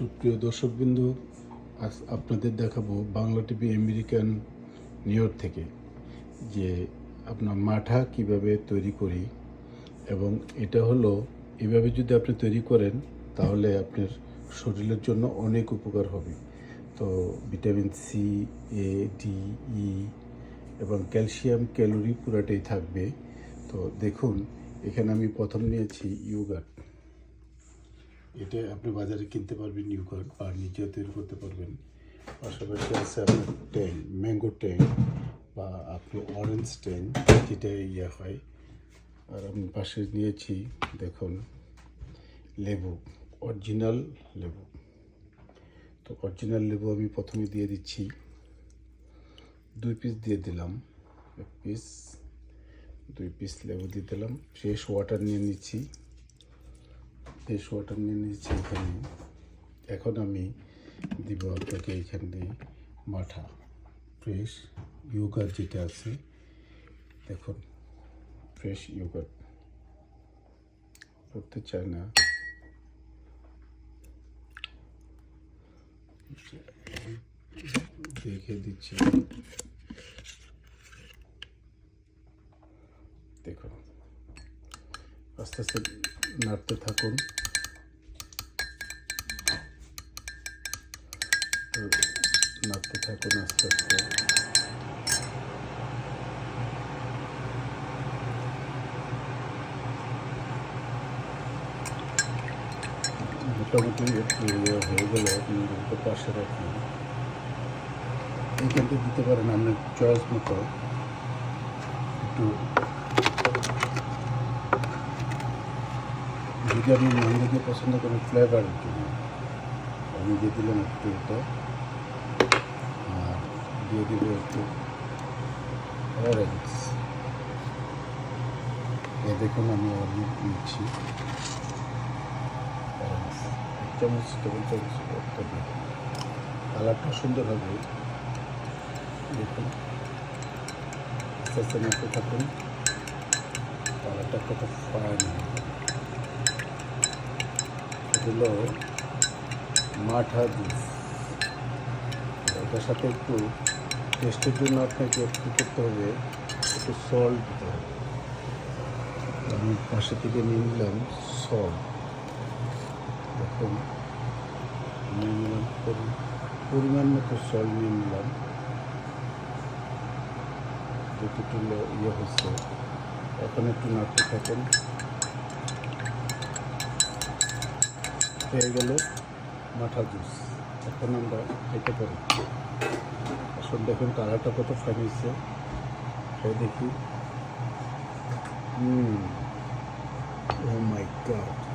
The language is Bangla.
সুপ্রিয় দর্শকবৃন্দ, আজ আপনাদের দেখাবো Bangla TV American new York থেকে যে আপনার মাঠা কিভাবে তৈরি করি। এবং এটা হলো এভাবে যদি আপনি তৈরি করেন তাহলে আপনার শরীরের জন্য অনেক উপকার হবে। তো ভিটামিন সি, এ, ডি, ই এবং ক্যালসিয়াম, ক্যালোরি পুরাটাই থাকবে। তো দেখুন, এখানে আমি প্রথম নিয়েছি ইয়োগার্ট। এটা আপনি বাজারে কিনতে পারবেন ইয়োগার্ট, বা নিজেও তৈরি করতে পারবেন। পাশাপাশি আছে আপনার ট্যাং, ম্যাঙ্গো ট্যাং, বা আপনি অরেঞ্জ ট্যাং, যেটা হয়। আর আমি পাশে নিয়েছি দেখুন লেবু, অরিজিনাল লেবু। তো অরিজিনাল লেবু আমি প্রথমে দিয়ে দিচ্ছি, 2 পিস দিয়ে দিলাম, 1 পিস, 2 পিস লেবু দিয়ে দিলাম। ফ্রেশ ওয়াটার নিয়ে নিচ্ছি, এখানে। এখন আমি দিব আপনাকে এখানে মাঠা, ফ্রেশ ইয়োগার্ট যেটা আছে, দেখুন ফ্রেশ ইয়োগার্ট করতে চায় না, দেখে দিচ্ছি। দেখুন, আস্তে আস্তে নাড়তে থাকুন। আস্তে আস্তে। মোটামুটি একটু হয়ে গেলে আপনি পাশে রাখি, এখান থেকে দিতে পারেন আপনার চয়েস মতো একটু। যদি আপনি ম্যাঙ্গো দিয়ে পছন্দ করেন ফ্লেভারের জন্য, আমি দিয়ে দিলাম একটু এটা, আর দিয়ে দেবো একটু অরেঞ্জ। দেখুন আমি অরেঞ্জ নিচ্ছি, অরেঞ্জ 1 চামচ, টেবিল চামচ একটা দিয়ে দেবো। কালারটা সুন্দর হবে। দেখুন আস্তে আস্তে নাড়তে থাকুন, কালারটা কত ফাইন। এগুলো মাঠা জুস। এটার সাথে একটু টেস্টের জন্য আপনাকে একটু করতে হবে, একটু সল্ট দিতে হবে। আমি পাশে থেকে নিয়ে নিলাম সল্ট। দেখুন নিয়ে নিলাম, পরিমাণ মতো সল্ট নিয়ে নিলাম। যতটুকু হচ্ছে, এখন একটু নাড়তে থাকুন। হয়ে গেল মাঠা জুস। এখন আমরা খেতে পারি। আসলে দেখুন কালারটা কত ফাইন হয়েছে, দেখি। ও মাই গড।